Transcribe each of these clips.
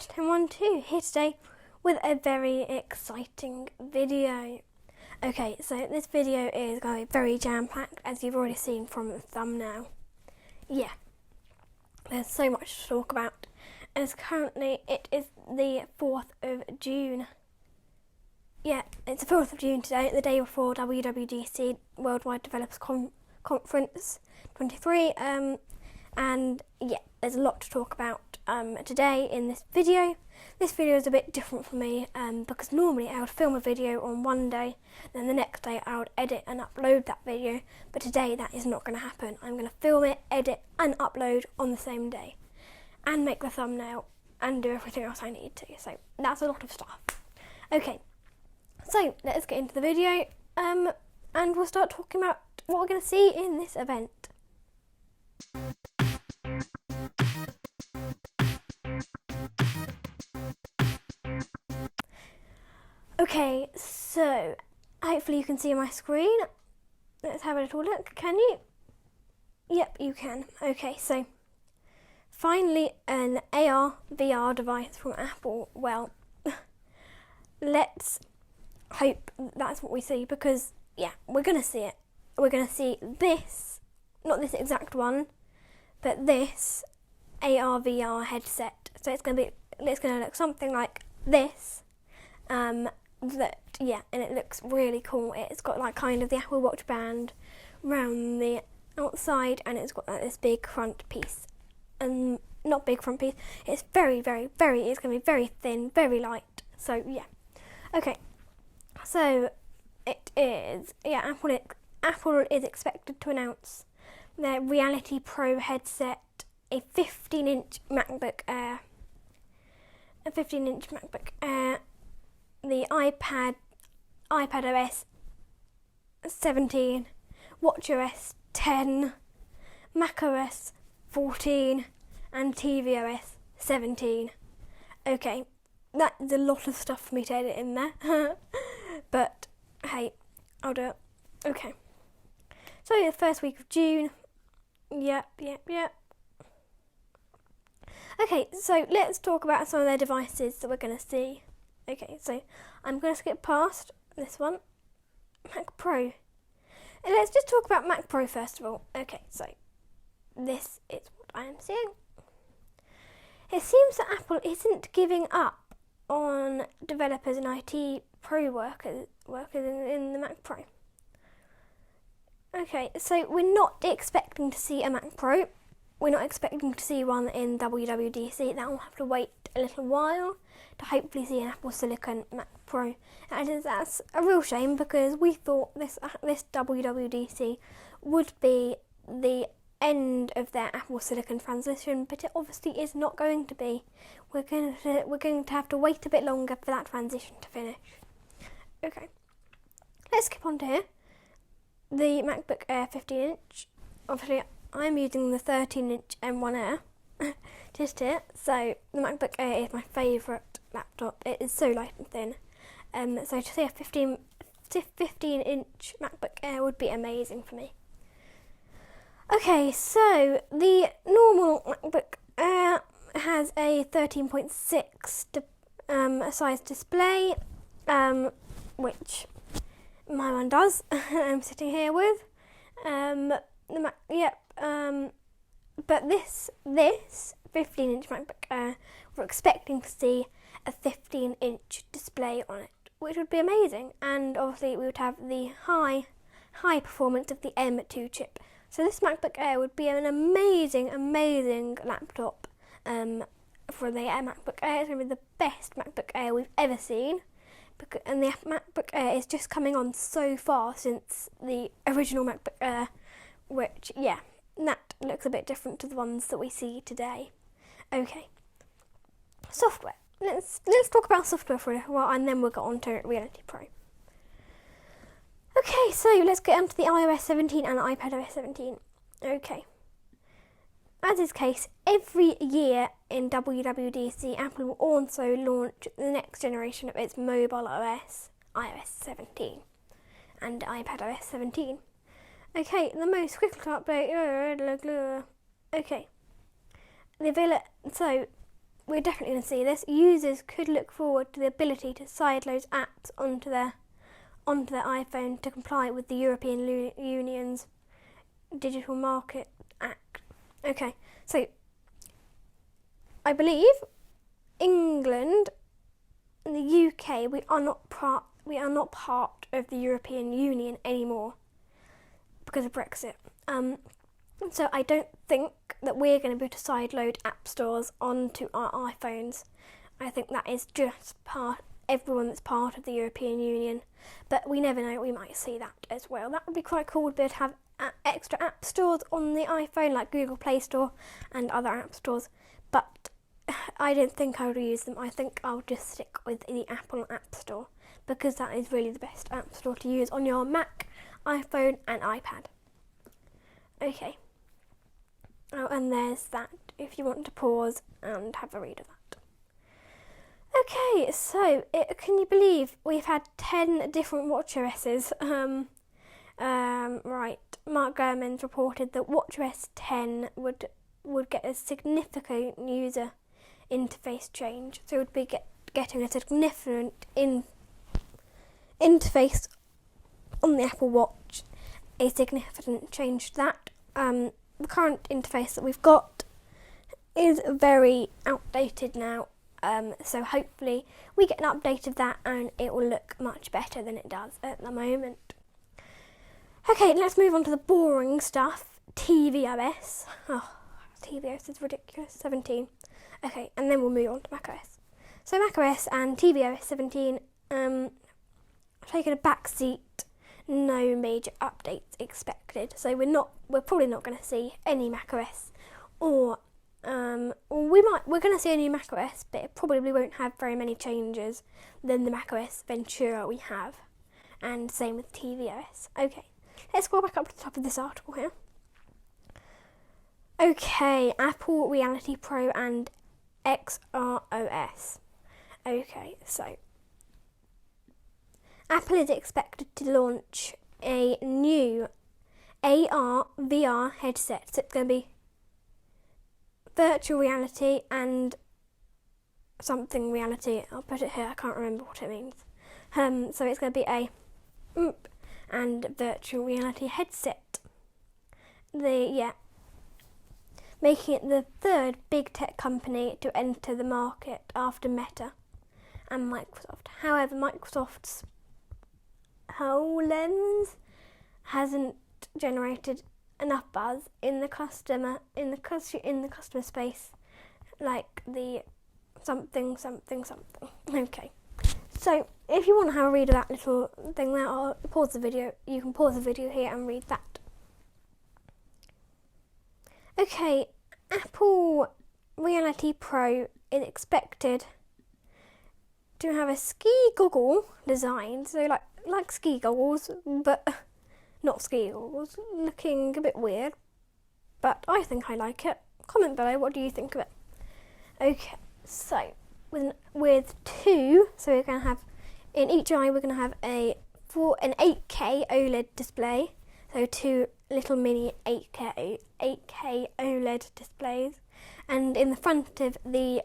WWDC23 here today with a very exciting video. Okay, so this video is going to be very jam-packed, as you've already seen from the thumbnail. Yeah, there's so much to talk about, as currently it is the 4th of June. Yeah, it's the 4th of June today, the day before WWDC Worldwide Developers Conference 23, and yeah, there's a lot to talk about today in this video. This video is a bit different for me because normally I would film a video on one day, then the next day I would edit and upload that video, but today that is not going to happen. I'm going to film it, edit and upload on the same day, and make the thumbnail and do everything else I need to, so that's a lot of stuff. Okay, so let's get into the video and we'll start talking about what we're going to see in this event. Okay, so hopefully you can see my screen. Let's have a little look. Can you? Yep, you can. Okay, so finally an AR VR device from Apple. Well, let's hope that's what we see, because yeah, we're going to see it. We're going to see this, not this exact one, but this AR VR headset. So it's going to look something like this. Yeah, and it looks really cool. It's got like kind of the Apple Watch band around the outside, and it's got like this big front piece, and not big front piece. It's very, very, very. It's going to be very thin, very light. So yeah, okay. So it is. Yeah, Apple is expected to announce their Reality Pro headset, a 15-inch MacBook Air, the iPad OS 17, WatchOS 10, macOS 14, and tvOS 17. Okay, that is a lot of stuff for me to edit in there, but hey, I'll do it. Okay, so the first week of June. Yep. Okay, so let's talk about some of their devices that we're going to see. Okay, so I'm going to skip past this one, Mac Pro. And let's just talk about Mac Pro first of all. Okay, so this is what I am seeing. It seems that Apple isn't giving up on developers and IT pro workers in the Mac Pro. Okay, so we're not expecting to see a Mac Pro. We're not expecting to see one in WWDC. That will have to wait a little while to hopefully see an Apple Silicon Mac Pro. And that's a real shame, because we thought this WWDC would be the end of their Apple Silicon transition, but it obviously is not going to be. We're going to have to wait a bit longer for that transition to finish. Okay, let's skip on to here. The MacBook Air 15-inch. Obviously, I'm using the 13-inch M1 Air just here. So the MacBook Air is my favourite laptop. It is so light and thin. So to see a 15-inch MacBook Air would be amazing for me. Okay, so the normal MacBook Air has a 13.6 size display, which my one does. I'm sitting here with. But this 15-inch MacBook Air, we're expecting to see a 15-inch display on it, which would be amazing. And obviously we would have the high performance of the M2 chip. So this MacBook Air would be an amazing laptop for the MacBook Air. It's going to be the best MacBook Air we've ever seen. And the MacBook Air is just coming on so far since the original MacBook Air, which, yeah, that looks a bit different to the ones that we see today. Okay, software. Let's talk about software for a while, and then we'll get on to Reality Pro. Okay, so let's get onto the iOS 17 and iPadOS 17. Okay. As is the case, every year in WWDC, Apple will also launch the next generation of its mobile OS, iOS 17, and iPadOS 17. Okay, the most quickly update. Okay, so we're definitely going to see this. Users could look forward to the ability to sideload apps onto their iPhone to comply with the European Union's Digital Market Act. Okay, so I believe England and the UK, we are not part of the European Union anymore because of Brexit. So I don't think that we're going to be able to sideload app stores onto our iPhones. I think that is just everyone that's part of the European Union. But we never know, we might see that as well. That would be quite cool to be able to have extra app stores on the iPhone, like Google Play Store and other app stores. But I don't think I would use them. I think I'll just stick with the Apple App Store because that is really the best app store to use on your Mac, iPhone and iPad. Okay. Oh, and there's that if you want to pause and have a read of that. Okay, so can you believe we've had 10 different watchOSs? Right, Mark Gurman's reported that watchOS 10 would get a significant user interface change. So it would be getting a significant interface on the Apple Watch, a significant change to that. The current interface that we've got is very outdated now, so hopefully we get an update of that and it will look much better than it does at the moment. Okay, let's move on to the boring stuff. tvOS. Oh, tvOS is ridiculous. 17. Okay, and then we'll move on to macOS. So macOS and tvOS 17 taking a back seat. No major updates expected, so we're probably not going to see any macOS, or we're going to see a new macOS, but it probably won't have very many changes than the macOS Ventura we have, and same with tvOS. Okay, let's scroll back up to the top of this article here. Okay, Apple Reality Pro and XROS. Okay, so Apple is expected to launch a new AR VR headset. So it's going to be virtual reality and something reality. I'll put it here. I can't remember what it means. So it's going to be a and virtual reality headset. Making it the third big tech company to enter the market after Meta and Microsoft. However, Microsoft's HoloLens hasn't generated enough buzz in the customer space, like the something. Okay, so if you want to have a read of that little thing there, I'll pause the video. You can pause the video here and read that. Okay, Apple Reality Pro is expected to have a ski goggle design, so like ski goggles, but not ski goggles, looking a bit weird, but I think I like it. Comment below, what do you think of it? Okay, so with two, so we're going to have, in each eye we're going to have an 8K OLED display, so two little mini 8K OLED displays, and in the front of the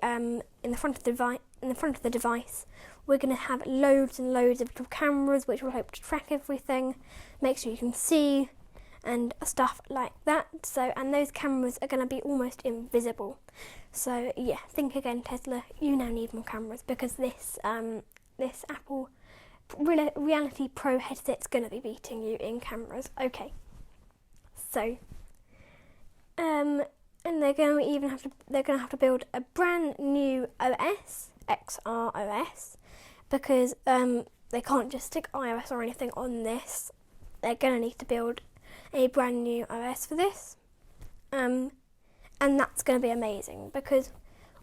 device, we're going to have loads and loads of little cameras which will help to track everything, make sure you can see, and stuff like that. So, and those cameras are going to be almost invisible. So yeah, think again, Tesla. You now need more cameras because this Apple Reality Pro headset's going to be beating you in cameras. Okay. So, and they're going to have to build a brand new OS, XROS, because they can't just stick iOS or anything on this. They're going to need to build a brand new OS for this, and that's going to be amazing because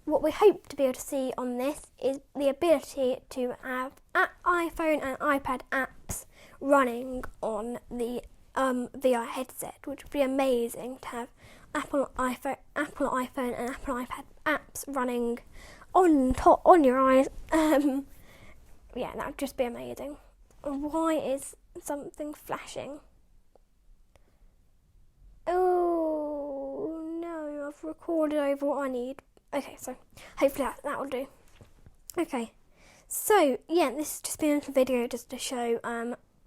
what we hope to be able to see on this is the ability to have iPhone and iPad apps running on the VR headset, which would be amazing to have Apple iPhone and Apple iPad apps running on your eyes. Yeah, that would just be amazing. Why is something flashing? Oh no, I've recorded over what I need. Okay, so hopefully that will do. Okay, so yeah, this has just been a little video just to show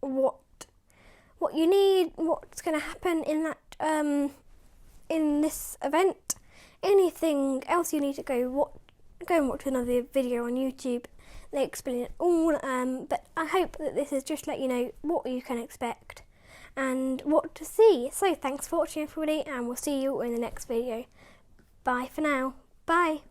what you need, what's going to happen in that in this event. Anything else you need to go and watch another video on YouTube. They explain it all, but I hope that this has just let you know what you can expect and what to see. So thanks for watching, everybody, and we'll see you in the next video. Bye for now. Bye.